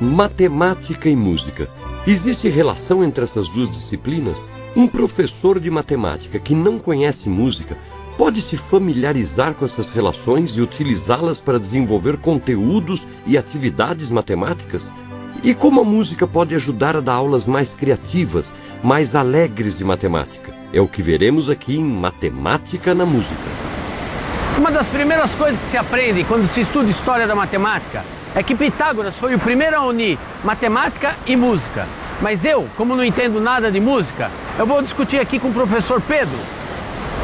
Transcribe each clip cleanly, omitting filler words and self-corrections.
Matemática e música. Existe relação entre essas duas disciplinas? Um professor de matemática que não conhece música pode se familiarizar com essas relações e utilizá-las para desenvolver conteúdos e atividades matemáticas? E como a música pode ajudar a dar aulas mais criativas, mais alegres de matemática? É o que veremos aqui em Matemática na Música. Uma das primeiras coisas que se aprende quando se estuda história da matemática é que Pitágoras foi o primeiro a unir matemática e música. Mas eu, como não entendo nada de música, eu vou discutir aqui com o professor Pedro.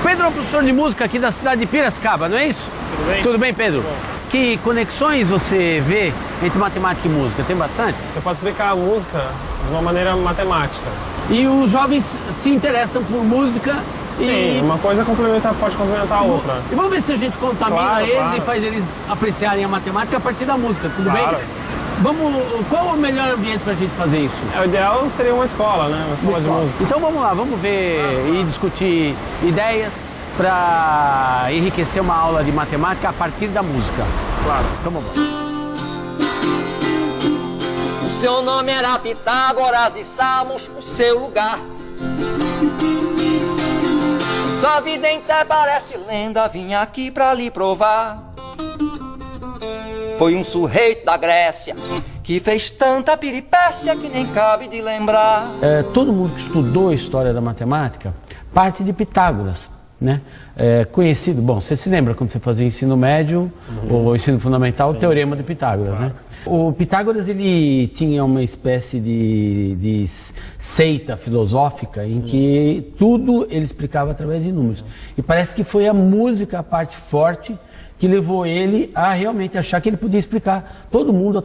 Pedro é um professor de música aqui da cidade de Piracicaba, não é isso? Tudo bem? Tudo bem, Pedro? Que conexões você vê entre matemática e música? Tem bastante? Você pode explicar a música de uma maneira matemática. E os jovens se interessam por música Sim, uma coisa pode complementar a outra. E vamos ver se a gente contamina eles claro. e faz eles apreciarem a matemática a partir da música, tudo Claro. bem? Qual é o melhor ambiente para a gente fazer isso? O ideal seria uma escola, né? Uma escola de música. Então vamos lá, vamos ver e discutir ideias para enriquecer uma aula de matemática a partir da música. Claro. Então vamos lá. O seu nome era Pitágoras e Samos o seu lugar. Sua vida inteira parece lenda, vim aqui pra lhe provar. Foi um sujeito da Grécia que fez tanta peripécia que nem cabe de lembrar. Todo mundo que estudou a história da matemática parte de Pitágoras, né? Conhecido, bom, você se lembra quando você fazia ensino médio ou ensino fundamental, o Teorema de Pitágoras, claro, né? O Pitágoras, ele tinha uma espécie de seita filosófica em que tudo ele explicava através de números. E parece que foi a música a parte forte que levou ele a realmente achar que ele podia explicar todo mundo,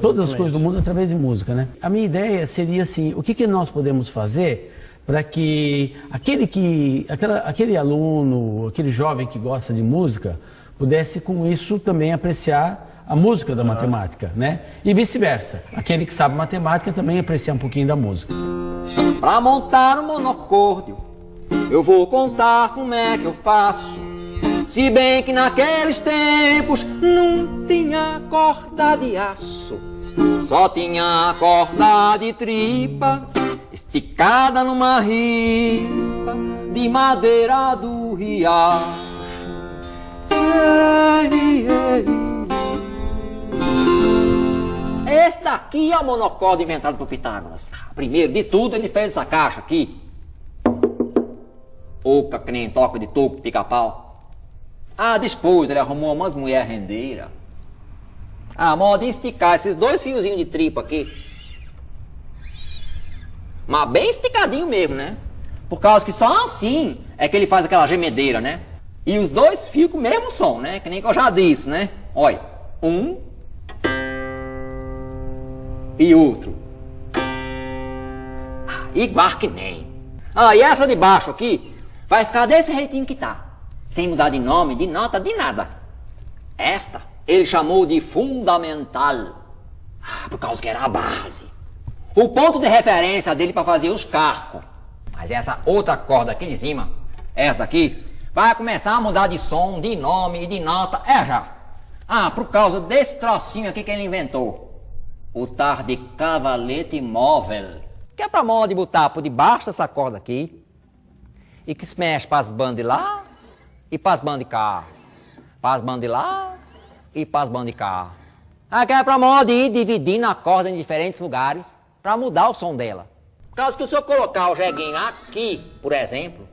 todas as coisas do mundo através de música, né? A minha ideia seria assim, o que nós podemos fazer para que aquele aluno, aquele jovem que gosta de música, pudesse com isso também apreciar a música da matemática, né? E vice-versa, aquele que sabe matemática também apreciar um pouquinho da música. Pra montar um monocórdio, eu vou contar como é que eu faço. Se bem que naqueles tempos não tinha corda de aço, só tinha corda de tripa esticada numa ripa de madeira do riacho. Esse daqui é o monocórdio inventado por Pitágoras. Primeiro de tudo, ele fez essa caixa aqui. Oca, que nem toca de toco, pica-pau. Depois ele arrumou umas mulheres rendeiras. Modo de esticar esses dois fiozinhos de tripa aqui. Mas bem esticadinho mesmo, né? Por causa que só assim é que ele faz aquela gemedeira, né? E os dois fios com o mesmo som, né? Que nem que eu já disse, né? Olha, um e outro. Igual que nem. E essa de baixo aqui vai ficar desse jeitinho que tá. Sem mudar de nome, de nota, de nada. Esta ele chamou de fundamental. Por causa que era a base. O ponto de referência dele para fazer os carcos. Mas essa outra corda aqui de cima, essa daqui, vai começar a mudar de som, de nome e de nota. Já. Por causa desse trocinho aqui que ele inventou. O tal de cavalete móvel. Que é pra modo de botar por debaixo dessa corda aqui. E que se mexe para as bandas de lá e para as bandas de cá. Para as bandas de lá e para as bandas de cá. Que é pra modo de ir dividindo a corda em diferentes lugares para mudar o som dela. Por causa que se eu colocar o jeguinho aqui, por exemplo,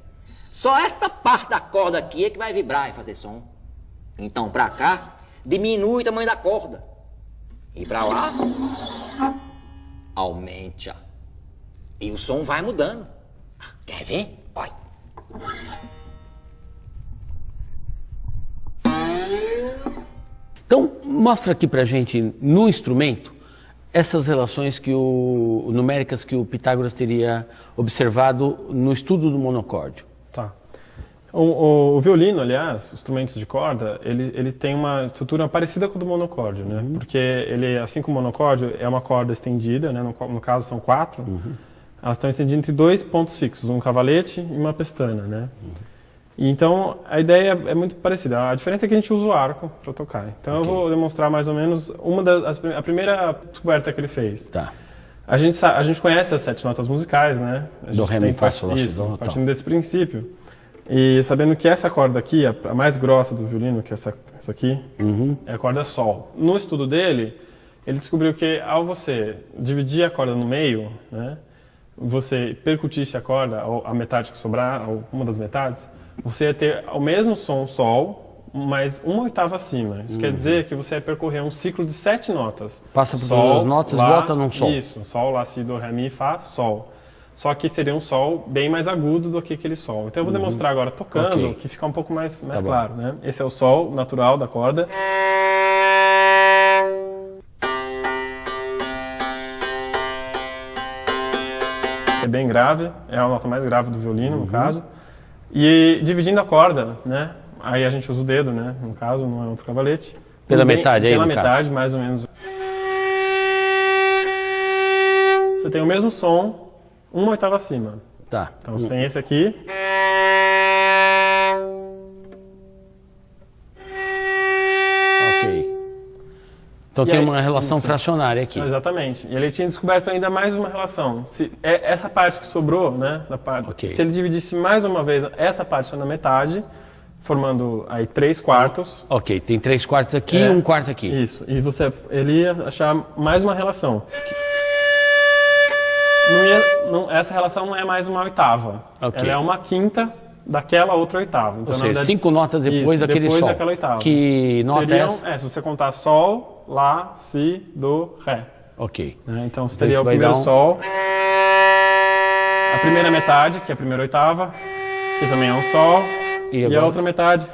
só esta parte da corda aqui é que vai vibrar e fazer som. Então pra cá, diminui o tamanho da corda. E pra lá, aumente-a. E o som vai mudando. Quer ver? Olha. Então, mostra aqui pra gente, no instrumento, essas relações numéricas que o Pitágoras teria observado no estudo do monocórdio. Tá. O violino, aliás, os instrumentos de corda, ele tem uma estrutura parecida com a do monocórdio, né? Porque ele, assim como o monocórdio, é uma corda estendida, né? No caso são 4. Elas estão estendidas entre dois pontos fixos, um cavalete e uma pestana, né? Então, a ideia é muito parecida. A diferença é que a gente usa o arco para tocar. Então, eu vou demonstrar mais ou menos a primeira descoberta que ele fez. Tá. A gente conhece as 7 notas musicais, né? Do, ré, mi, fá, sol, lá, si, dó, partindo desse princípio. E sabendo que essa corda aqui, a mais grossa do violino, que é essa aqui, é a corda Sol. No estudo dele, ele descobriu que ao você dividir a corda no meio, né, você percutisse a corda, ou a metade que sobrar, ou uma das metades, você ia ter o mesmo som Sol, mas uma oitava acima. Isso quer dizer que você ia percorrer um ciclo de 7 notas. Passa por todas as notas, lá, volta num Sol. Isso, Sol, Lá, Si, Dó, Ré, Mi, Fá, Sol. Só que seria um Sol bem mais agudo do que aquele Sol. Então eu vou demonstrar agora tocando, que fica um pouco mais claro, né? Esse é o Sol natural da corda. É bem grave, é a nota mais grave do violino, no caso. E dividindo a corda, né? Aí a gente usa o dedo, né? No caso, não é outro cavalete. Pela metade aí, Pela no metade, caso. mais ou menos. Você tem o mesmo som, uma oitava acima. Tá. Então você tem esse aqui. Ok. Então tem uma relação fracionária aqui. Exatamente. E ele tinha descoberto ainda mais uma relação. Essa parte que sobrou, né? Se ele dividisse mais uma vez essa parte na metade, formando aí 3/4. Ok, tem 3/4 aqui e 1/4 aqui. Isso. E ele ia achar mais uma relação. Essa relação não é mais uma oitava. Okay. Ela é uma quinta daquela outra oitava. Então, ou seja, verdade, 5 notas depois daquele depois Sol. Daquela oitava. Que nota é essa? Se você contar Sol, Lá, Si, Dó, Ré. Ok. Né? Então você teria o primeiro Sol, a primeira metade, que é a primeira oitava, que também é um Sol, e a outra metade.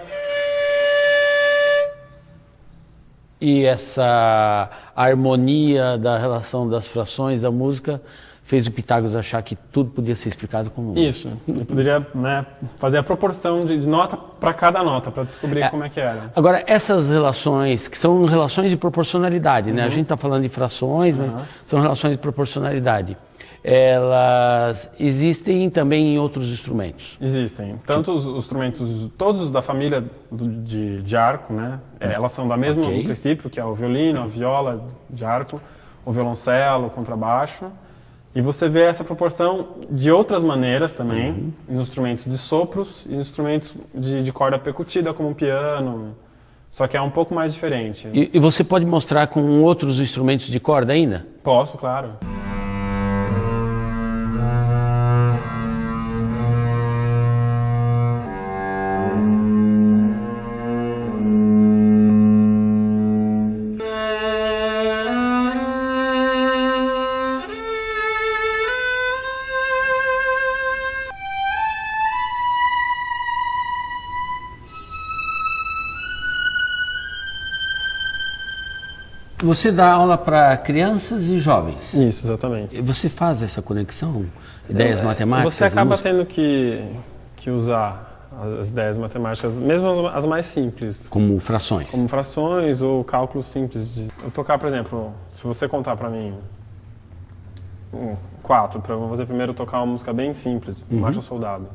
E essa harmonia da relação das frações da música fez o Pitágoras achar que tudo podia ser explicado como isso. Ele poderia, né, fazer a proporção de nota para cada nota, para descobrir como é que era. Agora, essas relações, que são relações de proporcionalidade, né? A gente está falando de frações, mas são relações de proporcionalidade. Elas existem também em outros instrumentos? Existem. Tanto os instrumentos, todos da família de arco, né? Elas são da mesma princípio, que é o violino, a viola de arco, o violoncelo, o contrabaixo. E você vê essa proporção de outras maneiras também, em instrumentos de sopros e instrumentos de corda percutida, como o piano, só que é um pouco mais diferente. E você pode mostrar com outros instrumentos de corda ainda? Posso, claro. Você dá aula para crianças e jovens? Isso, exatamente. Você faz essa conexão? Ideias matemáticas? Você acaba tendo que usar as ideias matemáticas, mesmo as mais simples. Como frações? Como frações ou cálculos simples. Eu tocar, por exemplo, se você contar para mim 4, para eu fazer primeiro tocar uma música bem simples, Marcha Soldado.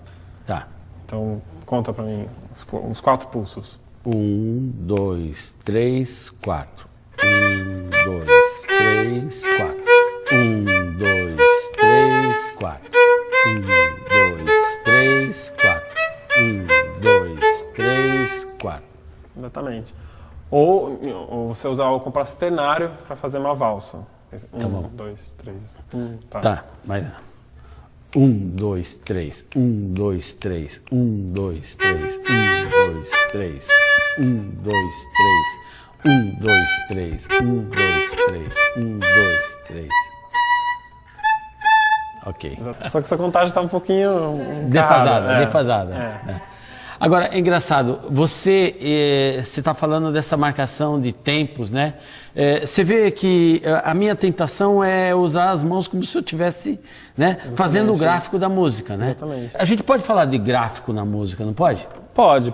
Tá. Então, conta para mim os 4 pulsos. 1, 2, 3, 4. 1, 2, 3, 4. 1, 2, 3, 4. 1, 2, 3, 4. 1, 2, 3, 4. Exatamente. Ou você usar o compasso ternário para fazer uma valsa. 1, 2, 3. Tá, mas 1, 2, 3. 1, 2, 3. 1, 2, 3. 1, 2, 3. 1, 2, 3. 1, 2, 3, 1, 2, 3, 1, 2, 3. Ok. Só que essa contagem está um pouquinho defasada. Agora, é engraçado, você está falando dessa marcação de tempos, né? Você vê que a minha tentação é usar as mãos como se eu estivesse, né, fazendo o gráfico da música, né? Exatamente. A gente pode falar de gráfico na música, não pode? Pode.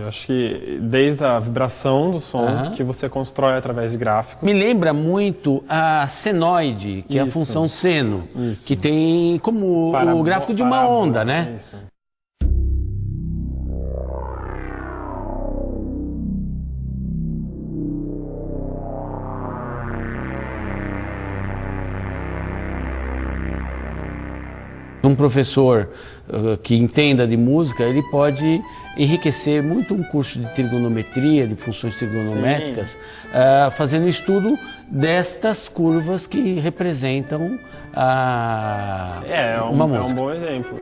Acho que desde a vibração do som que você constrói através de gráfico. Me lembra muito a senoide, que é a função seno, que tem como o gráfico de uma onda, né? Isso. um professor que entenda de música, ele pode enriquecer muito um curso de trigonometria, de funções trigonométricas, fazendo estudo destas curvas que representam uma música. É um bom exemplo.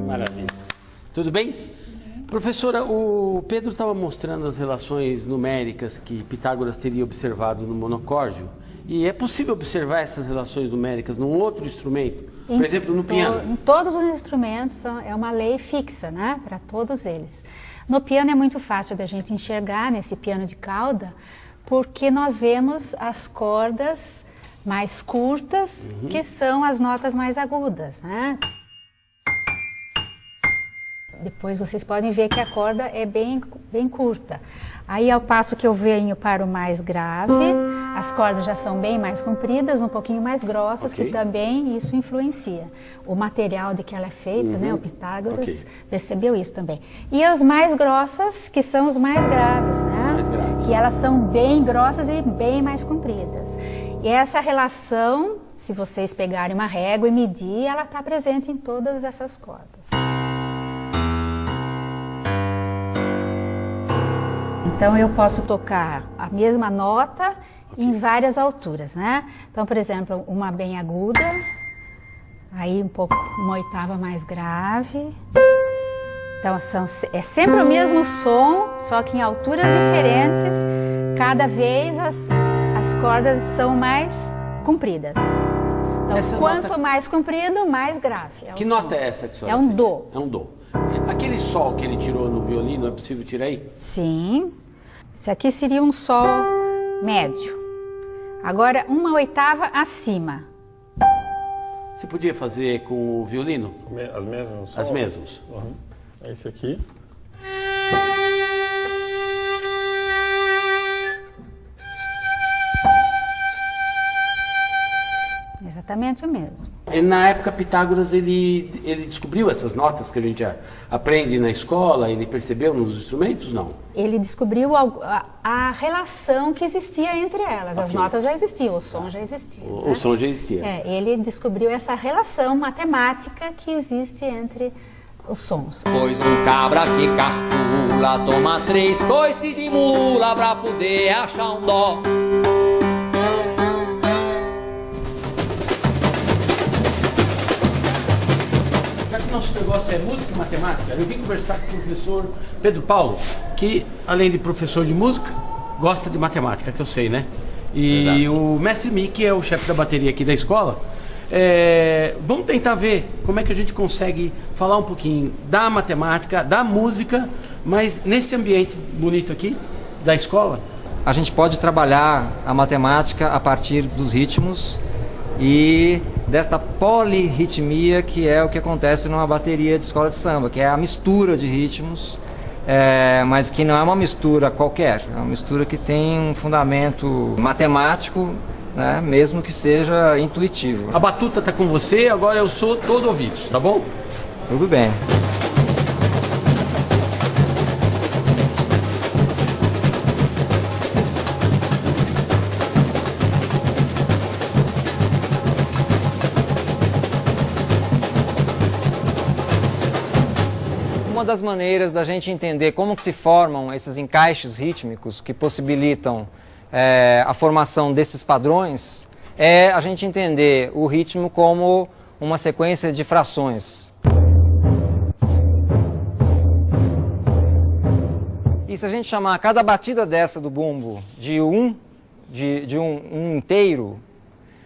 Maravilha. Tudo bem? Professora, o Pedro estava mostrando as relações numéricas que Pitágoras teria observado no monocórdio. E é possível observar essas relações numéricas num outro instrumento? Por exemplo, no piano? Em todos os instrumentos é uma lei fixa, né? Para todos eles. No piano é muito fácil da gente enxergar, nesse piano de cauda, porque nós vemos as cordas mais curtas, que são as notas mais agudas, né? Depois vocês podem ver que a corda é bem curta. Aí, ao passo que eu venho para o mais grave, as cordas já são bem mais compridas, um pouquinho mais grossas, que também isso influencia. O material de que ela é feita, né? O Pitágoras percebeu isso também. E as mais grossas, que são os mais graves, né? Que elas são bem grossas e bem mais compridas. E essa relação, se vocês pegarem uma régua e medir, ela está presente em todas essas cordas. Então, eu posso tocar a mesma nota em várias alturas, né? Então, por exemplo, uma bem aguda, aí uma oitava mais grave. Então, é sempre o mesmo som, só que em alturas diferentes. Cada vez as cordas são mais compridas. Então, quanto mais comprido, mais grave. Que nota é essa que a senhora fez? É um dó. É um dó. Aquele sol que ele tirou no violino, é possível tirar aí? Sim. Esse aqui seria um sol médio. Agora, uma oitava acima. Você podia fazer com o violino? As mesmas? As mesmas. Esse aqui. Exatamente o mesmo. E na época, Pitágoras, ele descobriu essas notas que a gente aprende na escola, ele percebeu nos instrumentos, não? Ele descobriu a relação que existia entre elas. As notas já existiam, o som já existia. O som já existia. Ele descobriu essa relação matemática que existe entre os sons. Pois um cabra que calcula toma 3 coices de mula pra poder achar um dó. Nosso negócio é música e matemática. Eu vim conversar com o professor Pedro Paulo, que além de professor de música, gosta de matemática, que eu sei, né? E o mestre Mickey é o chefe da bateria aqui da escola. Vamos tentar ver como é que a gente consegue falar um pouquinho da matemática, da música, mas nesse ambiente bonito aqui da escola. A gente pode trabalhar a matemática a partir dos ritmos e desta polirritmia, que é o que acontece numa bateria de escola de samba, que é a mistura de ritmos, mas que não é uma mistura qualquer, é uma mistura que tem um fundamento matemático, né, mesmo que seja intuitivo. A batuta está com você, agora eu sou todo ouvidos, tá bom? Tudo bem. Uma das maneiras da gente entender como que se formam esses encaixes rítmicos que possibilitam a formação desses padrões é a gente entender o ritmo como uma sequência de frações. E se a gente chamar cada batida dessa do bumbo de um inteiro,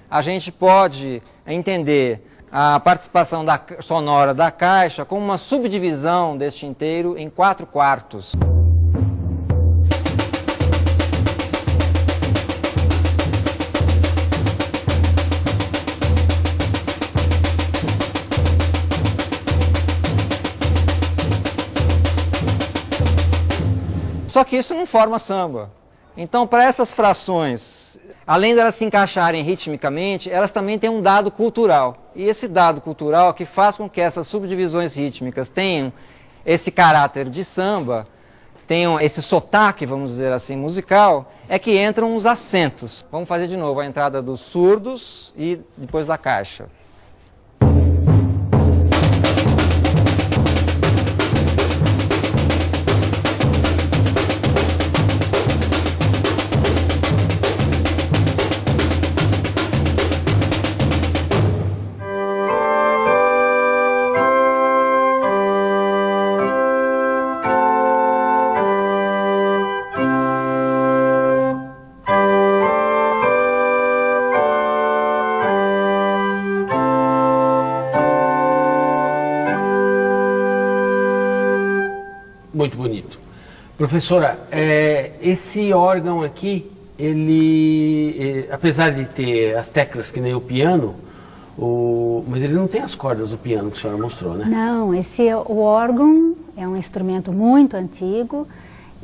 a gente pode entender a participação sonora da caixa como uma subdivisão deste inteiro em 4/4. Só que isso não forma samba. Então, para essas frações, além de elas se encaixarem ritmicamente, elas também têm um dado cultural. E esse dado cultural que faz com que essas subdivisões rítmicas tenham esse caráter de samba, tem esse sotaque, vamos dizer assim, musical, é que entram os acentos. Vamos fazer de novo a entrada dos surdos e depois da caixa. Muito bonito. Professora, esse órgão aqui, apesar de ter as teclas que nem o piano, mas ele não tem as cordas do piano que a senhora mostrou, né? Não, o órgão é um instrumento muito antigo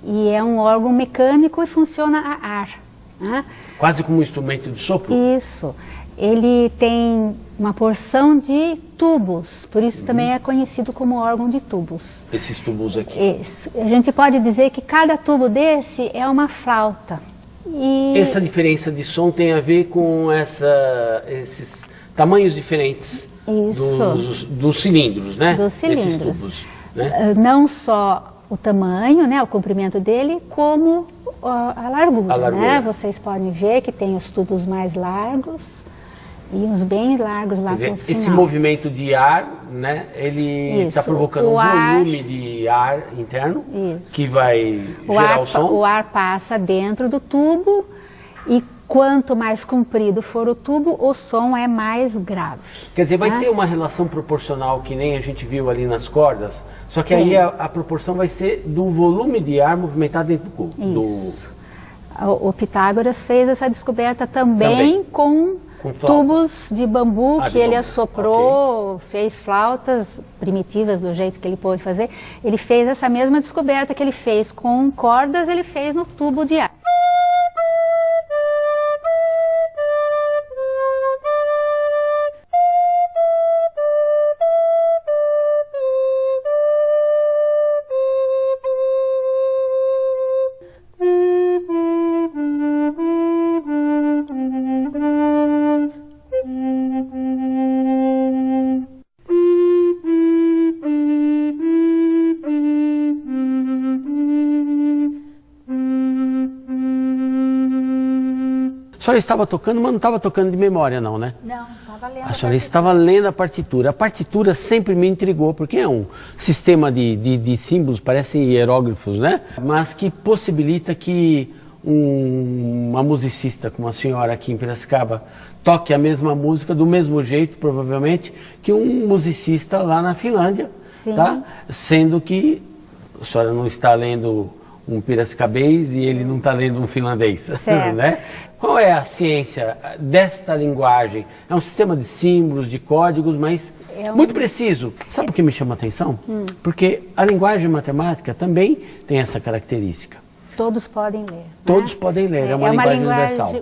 e é um órgão mecânico e funciona a ar. Né? Quase como um instrumento de sopro? Isso. Ele tem uma porção de tubos, por isso também é conhecido como órgão de tubos. Esses tubos aqui. Isso. A gente pode dizer que cada tubo desse é uma flauta. E essa diferença de som tem a ver com esses tamanhos diferentes dos cilindros, né? Dos cilindros. Esses tubos, né? Não só o tamanho, né, o comprimento dele, como a largura. Né? Vocês podem ver que tem os tubos mais largos e uns bem largos lá para o final. Esse movimento de ar, né, ele está provocando um volume de ar interno que vai gerar o som. O ar passa dentro do tubo e quanto mais comprido for o tubo, o som é mais grave. Quer dizer, vai ter uma relação proporcional que nem a gente viu ali nas cordas, só que aí a proporção vai ser do volume de ar movimentado dentro do cubo. Isso. O Pitágoras fez essa descoberta também. com tubos de bambu que ele assoprou, fez flautas primitivas do jeito que ele pôde fazer. Ele fez essa mesma descoberta que ele fez com cordas, ele fez no tubo de ar. A senhora estava tocando, mas não estava tocando de memória não, né? Não, estava lendo. A senhora estava lendo a partitura. A partitura sempre me intrigou, porque é um sistema de símbolos, parecem hieróglifos, né? Mas que possibilita que uma musicista como a senhora aqui em Piracicaba toque a mesma música do mesmo jeito, provavelmente, que um musicista lá na Finlândia. Sim. Tá? Sendo que a senhora não está lendo um piracicabês e ele não está lendo um finlandês. Certo. Né? Qual é a ciência desta linguagem? É um sistema de símbolos, de códigos, mas muito preciso. Sabe o que me chama a atenção? Porque a linguagem matemática também tem essa característica. Todos podem ler. Todos podem ler, é uma linguagem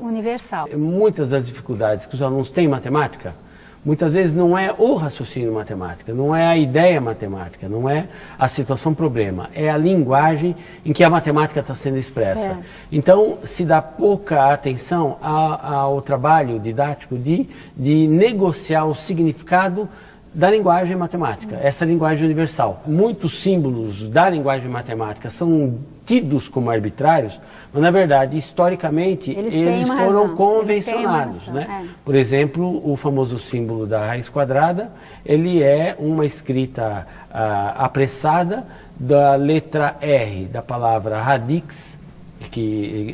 universal. Muitas das dificuldades que os alunos têm em matemática, muitas vezes não é o raciocínio matemático, não é a ideia matemática, não é a situação-problema, é a linguagem em que a matemática está sendo expressa. Certo. Então, se dá pouca atenção ao trabalho didático de negociar o significado da linguagem matemática, essa linguagem universal. Muitos símbolos da linguagem matemática são tidos como arbitrários, mas na verdade, historicamente, eles foram convencionados. Né? Por exemplo, o famoso símbolo da raiz quadrada, ele é uma escrita apressada da letra R, da palavra radix,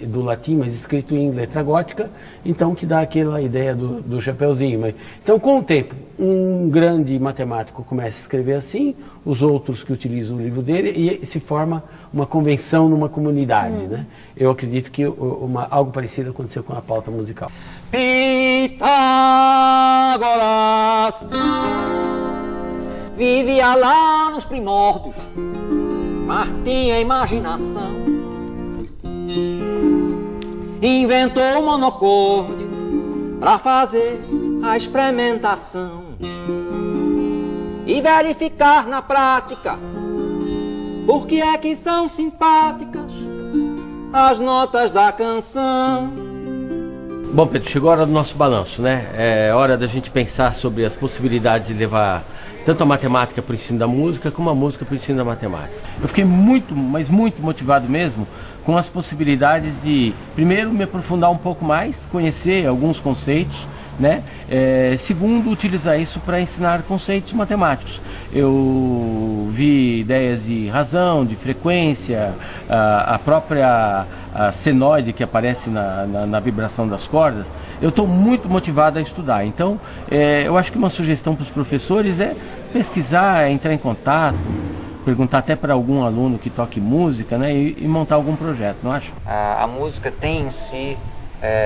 do latim, mas escrito em letra gótica, então que dá aquela ideia do chapeuzinho. Então, com o tempo, um grande matemático começa a escrever assim, os outros que utilizam o livro dele, e se forma uma convenção numa comunidade. Né? Eu acredito que algo parecido aconteceu com a pauta musical. Pitágoras vivia lá nos primórdios, mas tinha imaginação. Inventou o monocórdio para fazer a experimentação e verificar na prática Por que é que são simpáticas as notas da canção? Bom, Pedro, chegou a hora do nosso balanço, né? É hora da gente pensar sobre as possibilidades de levar tanto a matemática para o ensino da música, como a música para o ensino da matemática. Eu fiquei muito, mas muito motivado mesmo com as possibilidades de, primeiro, me aprofundar um pouco mais, conhecer alguns conceitos, né? Segundo, utilizar isso para ensinar conceitos matemáticos. Eu vi ideias de razão, de frequência, a própria senoide que aparece na vibração das cordas. Eu estou muito motivado a estudar. Então, eu acho que uma sugestão para os professores é pesquisar, entrar em contato, perguntar até para algum aluno que toque música, né, e montar algum projeto, não acha? A música tem em si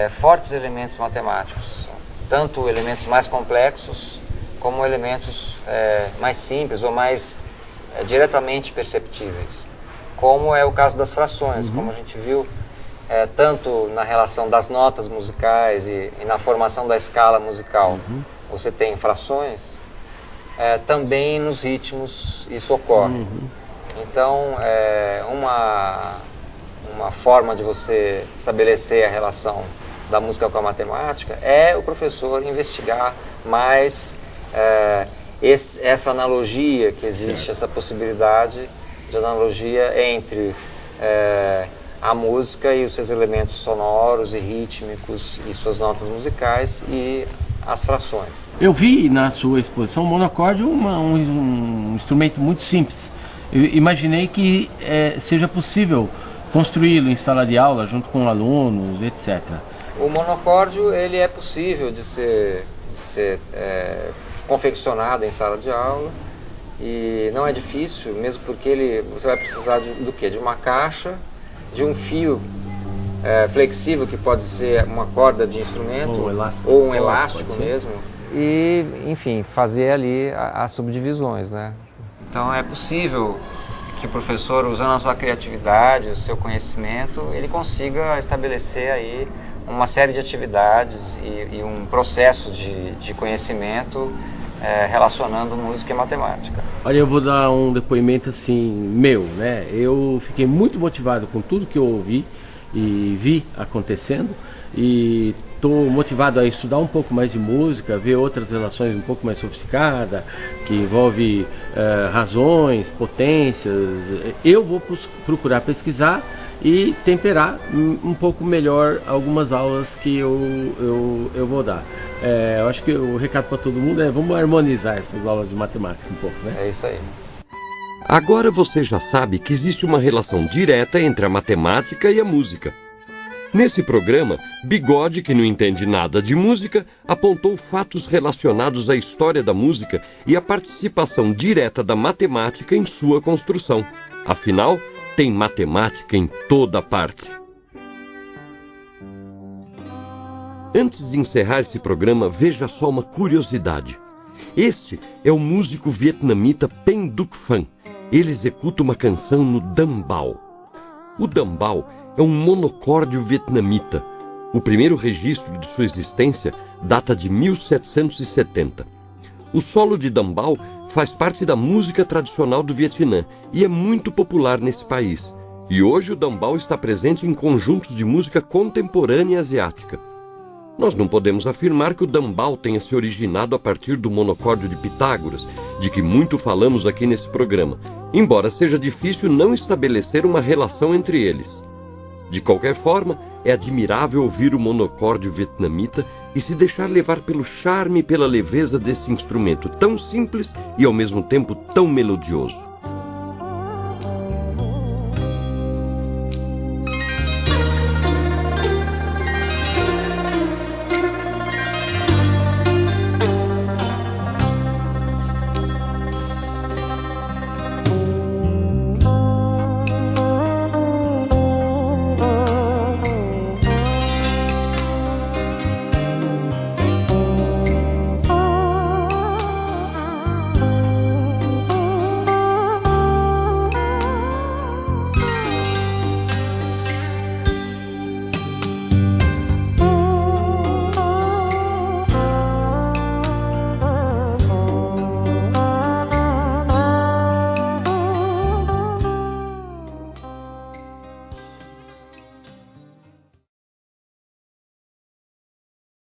fortes elementos matemáticos, tanto elementos mais complexos como elementos mais simples ou mais diretamente perceptíveis, como é o caso das frações, como a gente viu, tanto na relação das notas musicais e na formação da escala musical. Você tem frações, também nos ritmos isso ocorre. Então, uma forma de você estabelecer a relação da música com a matemática é o professor investigar mais essa analogia que existe, essa possibilidade de analogia entre a música e os seus elementos sonoros e rítmicos e suas notas musicais e as frações. Eu vi na sua exposição o monocórdio um instrumento muito simples. Eu imaginei que seja possível construí-lo em sala de aula junto com alunos, etc. O monocórdio ele é possível de ser confeccionado em sala de aula e não é difícil, mesmo porque você vai precisar do quê? De uma caixa, de um fio flexível que pode ser uma corda de instrumento ou um elástico mesmo e, enfim, fazer ali as subdivisões, né? Então é possível que o professor, usando a sua criatividade, o seu conhecimento, ele consiga estabelecer aí uma série de atividades e um processo de conhecimento relacionando música e matemática. Olha, eu vou dar um depoimento assim meu, né? Eu fiquei muito motivado com tudo que eu ouvi e vi acontecendo e estou motivado a estudar um pouco mais de música, ver outras relações um pouco mais sofisticadas, que envolve razões, potências. Eu vou procurar pesquisar e temperar um pouco melhor algumas aulas que eu vou dar. Eu acho que o recado para todo mundo é: vamos harmonizar essas aulas de matemática um pouco, né? É isso aí. Agora você já sabe que existe uma relação direta entre a matemática e a música. Nesse programa, Bigode, que não entende nada de música, apontou fatos relacionados à história da música e à participação direta da matemática em sua construção. Afinal, tem matemática em toda parte. Antes de encerrar esse programa, veja só uma curiosidade. Este é o músico vietnamita Pen Duc Phan. Ele executa uma canção no dambal. O dambal é um monocórdio vietnamita. O primeiro registro de sua existência data de 1770. O solo de dambal faz parte da música tradicional do Vietnã e é muito popular nesse país. E hoje o dambal está presente em conjuntos de música contemporânea asiática. Nós não podemos afirmar que o dambal tenha se originado a partir do monocórdio de Pitágoras, de que muito falamos aqui nesse programa, embora seja difícil não estabelecer uma relação entre eles. De qualquer forma, é admirável ouvir o monocórdio vietnamita e se deixar levar pelo charme e pela leveza desse instrumento tão simples e ao mesmo tempo tão melodioso.